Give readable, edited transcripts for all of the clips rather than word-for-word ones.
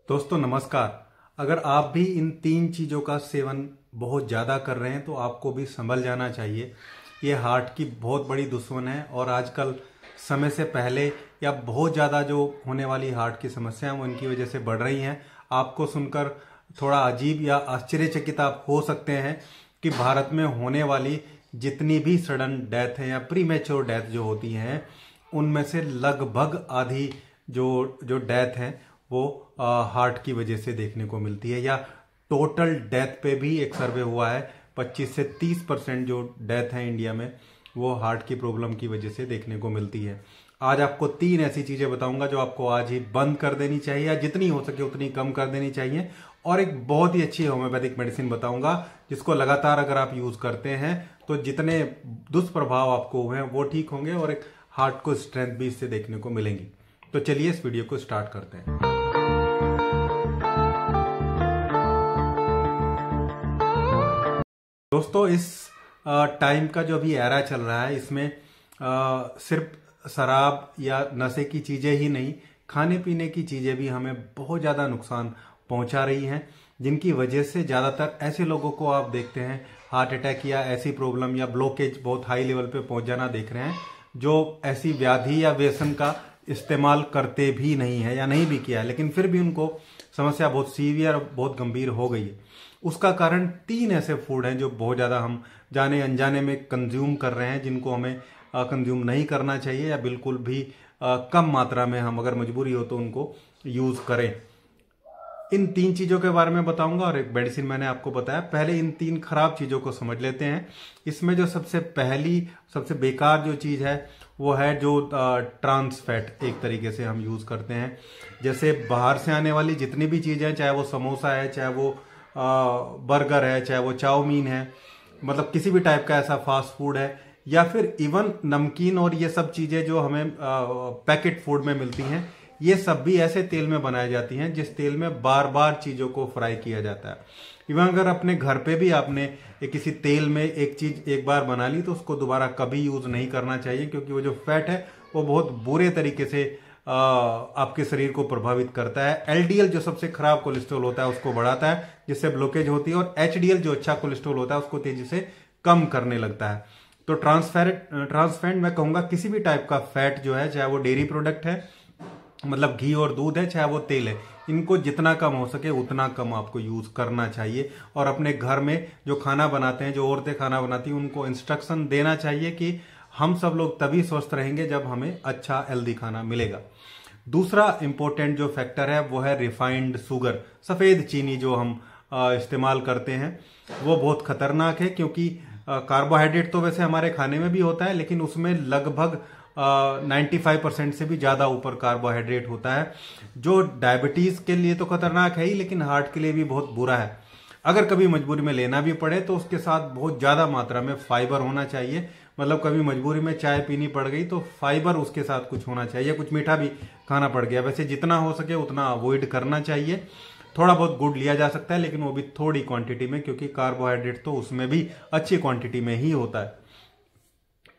दोस्तों नमस्कार। अगर आप भी इन तीन चीज़ों का सेवन बहुत ज़्यादा कर रहे हैं तो आपको भी संभल जाना चाहिए। ये हार्ट की बहुत बड़ी दुश्मन है और आजकल समय से पहले या बहुत ज़्यादा जो होने वाली हार्ट की समस्या है वो इनकी वजह से बढ़ रही हैं। आपको सुनकर थोड़ा अजीब या आश्चर्यचकित आप हो सकते हैं कि भारत में होने वाली जितनी भी सडन डेथ है या प्रीमेच्योर डेथ जो होती हैं उनमें से लगभग आधी जो जो डेथ है वो हार्ट की वजह से देखने को मिलती है। या टोटल डेथ पे भी एक सर्वे हुआ है 25 से 30% जो डेथ है इंडिया में वो हार्ट की प्रॉब्लम की वजह से देखने को मिलती है। आज आपको तीन ऐसी चीजें बताऊंगा जो आपको आज ही बंद कर देनी चाहिए या जितनी हो सके उतनी कम कर देनी चाहिए, और एक बहुत ही अच्छी होम्योपैथिक मेडिसिन बताऊंगा जिसको लगातार अगर आप यूज करते हैं तो जितने दुष्प्रभाव आपको हुए हैं वो ठीक होंगे और एक हार्ट को स्ट्रेंथ भी इससे देखने को मिलेंगी। तो चलिए इस वीडियो को स्टार्ट करते हैं। दोस्तों इस टाइम का जो अभी एरा चल रहा है इसमें सिर्फ शराब या नशे की चीजें ही नहीं, खाने पीने की चीजें भी हमें बहुत ज्यादा नुकसान पहुंचा रही हैं, जिनकी वजह से ज्यादातर ऐसे लोगों को आप देखते हैं हार्ट अटैक या ऐसी प्रॉब्लम या ब्लॉकेज बहुत हाई लेवल पे पहुंच जाना देख रहे हैं, जो ऐसी व्याधि या व्यसन का इस्तेमाल करते भी नहीं है या नहीं भी किया है लेकिन फिर भी उनको समस्या बहुत सीवियर और बहुत गंभीर हो गई है। उसका कारण तीन ऐसे फूड हैं जो बहुत ज्यादा हम जाने अनजाने में कंज्यूम कर रहे हैं, जिनको हमें कंज्यूम नहीं करना चाहिए या बिल्कुल भी कम मात्रा में हम अगर मजबूरी हो तो उनको यूज करें। इन तीन चीजों के बारे में बताऊंगा और एक मेडिसिन मैंने आपको बताया। पहले इन तीन खराब चीजों को समझ लेते हैं। इसमें जो सबसे बेकार जो चीज है वो है जो ट्रांस फैट एक तरीके से हम यूज करते हैं। जैसे बाहर से आने वाली जितनी भी चीजें हैं, चाहे वो समोसा है, चाहे वो बर्गर है, चाहे वो चाउमीन है, मतलब किसी भी टाइप का ऐसा फास्ट फूड है, या फिर इवन नमकीन और ये सब चीजें जो हमें पैकेट फूड में मिलती हैं, ये सब भी ऐसे तेल में बनाई जाती हैं जिस तेल में बार बार चीजों को फ्राई किया जाता है। इवन अगर अपने घर पे भी आपने किसी तेल में एक चीज एक बार बना ली तो उसको दोबारा कभी यूज नहीं करना चाहिए, क्योंकि वो जो फैट है वो बहुत बुरे तरीके से आपके शरीर को प्रभावित करता है। एलडीएल जो सबसे खराब कोलेस्ट्रॉल होता है उसको बढ़ाता है जिससे ब्लॉकेज होती है, और एचडीएल जो अच्छा कोलेस्ट्रॉल होता है उसको तेजी से कम करने लगता है। तो ट्रांसफैट मैं कहूंगा किसी भी टाइप का फैट जो है, चाहे वो डेयरी प्रोडक्ट है मतलब घी और दूध है, चाहे वो तेल है, इनको जितना कम हो सके उतना कम आपको यूज करना चाहिए। और अपने घर में जो खाना बनाते हैं, जो औरतें खाना बनाती हैं, उनको इंस्ट्रक्शन देना चाहिए कि हम सब लोग तभी स्वस्थ रहेंगे जब हमें अच्छा हेल्दी खाना मिलेगा। दूसरा इंपॉर्टेंट जो फैक्टर है वो है रिफाइंड शुगर, सफेद चीनी जो हम इस्तेमाल करते हैं वो बहुत खतरनाक है, क्योंकि कार्बोहाइड्रेट तो वैसे हमारे खाने में भी होता है लेकिन उसमें लगभग 95% से भी ज्यादा ऊपर कार्बोहाइड्रेट होता है, जो डायबिटीज के लिए तो खतरनाक है ही लेकिन हार्ट के लिए भी बहुत बुरा है। अगर कभी मजबूरी में लेना भी पड़े तो उसके साथ बहुत ज्यादा मात्रा में फाइबर होना चाहिए, मतलब कभी मजबूरी में चाय पीनी पड़ गई तो फाइबर उसके साथ कुछ होना चाहिए, कुछ मीठा भी खाना पड़ गया, वैसे जितना हो सके उतना अवॉइड करना चाहिए। थोड़ा बहुत गुड़ लिया जा सकता है लेकिन वो भी थोड़ी क्वांटिटी में, क्योंकि कार्बोहाइड्रेट तो उसमें भी अच्छी क्वांटिटी में ही होता है।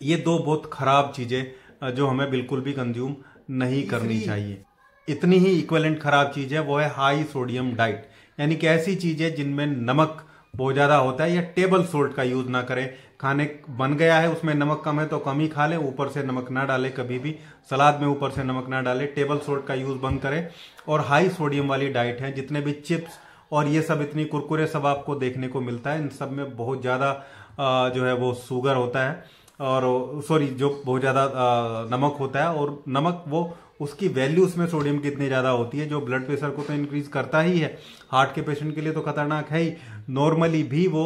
ये दो बहुत खराब चीजें जो हमें बिल्कुल भी कंज्यूम नहीं करनी चाहिए। इतनी ही इक्विवेलेंट खराब चीज है वो है हाई सोडियम डाइट, यानी कि ऐसी चीजें जिनमें नमक बहुत ज्यादा होता है, या टेबल सोल्ट का यूज ना करें। खाने बन गया है उसमें नमक कम है तो कम ही खा लें, ऊपर से नमक ना डालें, कभी भी सलाद में ऊपर से नमक ना डालें। टेबल सोल्ट का यूज बंद करें। और हाई सोडियम वाली डाइट है, जितने भी चिप्स और ये सब इतनी कुरकुरे सब आपको देखने को मिलता है, इन सब में बहुत ज्यादा जो है वो शुगर होता है, और सॉरी जो बहुत ज्यादा नमक होता है, और नमक वो उसकी वैल्यू उसमें सोडियम की इतनी ज्यादा होती है जो ब्लड प्रेशर को तो इंक्रीज करता ही है, हार्ट के पेशेंट के लिए तो खतरनाक है ही, नॉर्मली भी वो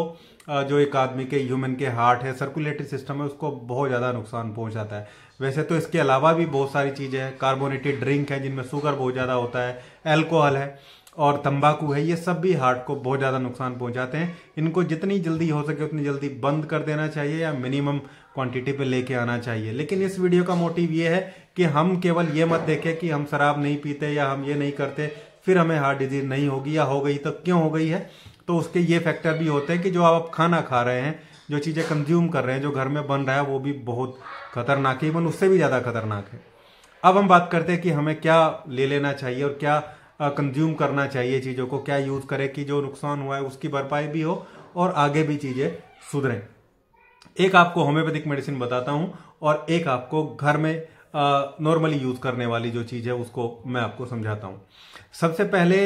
जो एक आदमी के ह्यूमन के हार्ट है, सर्कुलेटरी सिस्टम है, उसको बहुत ज्यादा नुकसान पहुंचाता है। वैसे तो इसके अलावा भी बहुत सारी चीजें हैं, कार्बोनेटेड ड्रिंक है जिनमें शुगर बहुत ज्यादा होता है, अल्कोहल है और तंबाकू है, ये सब भी हार्ट को बहुत ज्यादा नुकसान पहुंचाते हैं। इनको जितनी जल्दी हो सके उतनी जल्दी बंद कर देना चाहिए या मिनिमम क्वांटिटी पे लेके आना चाहिए। लेकिन इस वीडियो का मोटिव ये है कि हम केवल ये मत देखें कि हम शराब नहीं पीते या हम ये नहीं करते फिर हमें हार्ट डिजीज नहीं होगी, या हो गई तो क्यों हो गई है। तो उसके ये फैक्टर भी होते हैं कि जो आप खाना खा रहे हैं, जो चीजें कंज्यूम कर रहे हैं, जो घर में बन रहा है, वो भी बहुत खतरनाक है, इवन उससे भी ज्यादा खतरनाक है। अब हम बात करते हैं कि हमें क्या ले लेना चाहिए और क्या कंज्यूम करना चाहिए चीज़ों को, क्या यूज़ करें कि जो नुकसान हुआ है उसकी भरपाई भी हो और आगे भी चीज़ें सुधरें। एक आपको होम्योपैथिक मेडिसिन बताता हूं और एक आपको घर में नॉर्मली यूज करने वाली जो चीज है उसको मैं आपको समझाता हूं। सबसे पहले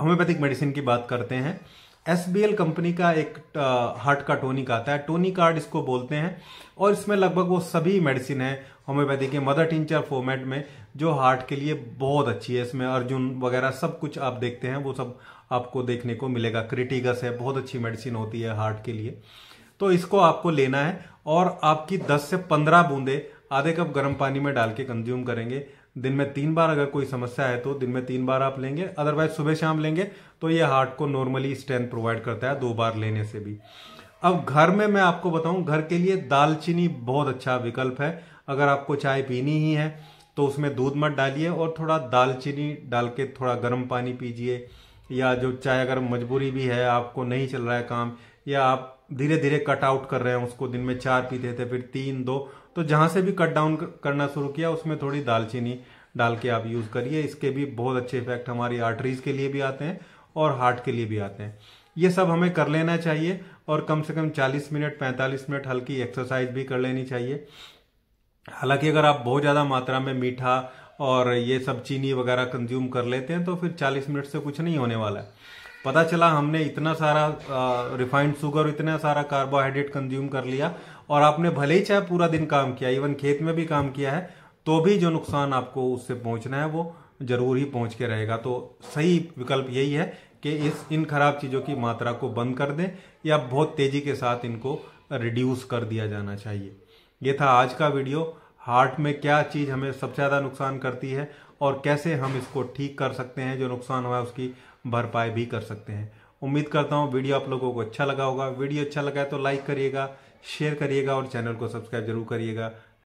होम्योपैथिक मेडिसिन की बात करते हैं। एसबीएल कंपनी का एक हार्ट का टोनिक आता है, टोनिक कार्ड इसको बोलते हैं, और इसमें लगभग वो सभी मेडिसिन है होम्योपैथी के मदर टिंचर फॉर्मेट में जो हार्ट के लिए बहुत अच्छी है। इसमें अर्जुन वगैरह सब कुछ आप देखते हैं वो सब आपको देखने को मिलेगा। क्रिटिगस है, बहुत अच्छी मेडिसिन होती है हार्ट के लिए। तो इसको आपको लेना है और आपकी 10 से 15 बूंदे आधे कप गर्म पानी में डाल के कंज्यूम करेंगे। दिन में 3 बार, अगर कोई समस्या है तो दिन में 3 बार आप लेंगे, अदरवाइज सुबह शाम लेंगे तो ये हार्ट को नॉर्मली स्ट्रेंथ प्रोवाइड करता है 2 बार लेने से भी। अब घर में मैं आपको बताऊं, घर के लिए दालचीनी बहुत अच्छा विकल्प है। अगर आपको चाय पीनी ही है तो उसमें दूध मत डालिए और थोड़ा दालचीनी डाल के थोड़ा गर्म पानी पीजिए, या जो चाय अगर मजबूरी भी है, आपको नहीं चल रहा है काम, या आप धीरे धीरे कट आउट कर रहे हैं उसको, दिन में 4 पीते थे फिर 3 2, तो जहां से भी कट डाउन करना शुरू किया उसमें थोड़ी दालचीनी डाल के आप यूज करिए। इसके भी बहुत अच्छे इफेक्ट हमारी आर्टरीज के लिए भी आते हैं और हार्ट के लिए भी आते हैं। ये सब हमें कर लेना चाहिए और कम से कम 40 मिनट 45 मिनट हल्की एक्सरसाइज भी कर लेनी चाहिए। हालांकि अगर आप बहुत ज्यादा मात्रा में मीठा और ये सब चीनी वगैरह कंज्यूम कर लेते हैं तो फिर 40 मिनट से कुछ नहीं होने वाला है। पता चला हमने इतना सारा रिफाइंड शुगर, इतना सारा कार्बोहाइड्रेट कंज्यूम कर लिया और आपने भले ही चाहे पूरा दिन काम किया, इवन खेत में भी काम किया है, तो भी जो नुकसान आपको उससे पहुंचना है वो जरूर ही पहुंच के रहेगा। तो सही विकल्प यही है कि इन खराब चीजों की मात्रा को बंद कर दें या बहुत तेजी के साथ इनको रिड्यूस कर दिया जाना चाहिए। ये था आज का वीडियो। हार्ट में क्या चीज हमें सबसे ज्यादा नुकसान करती है और कैसे हम इसको ठीक कर सकते हैं, जो नुकसान हुआ है उसकी भरपाई भी कर सकते हैं। उम्मीद करता हूं वीडियो आप लोगों को अच्छा लगा होगा। वीडियो अच्छा लगा है तो लाइक करिएगा, शेयर करिएगा और चैनल को सब्सक्राइब जरूर करिएगा।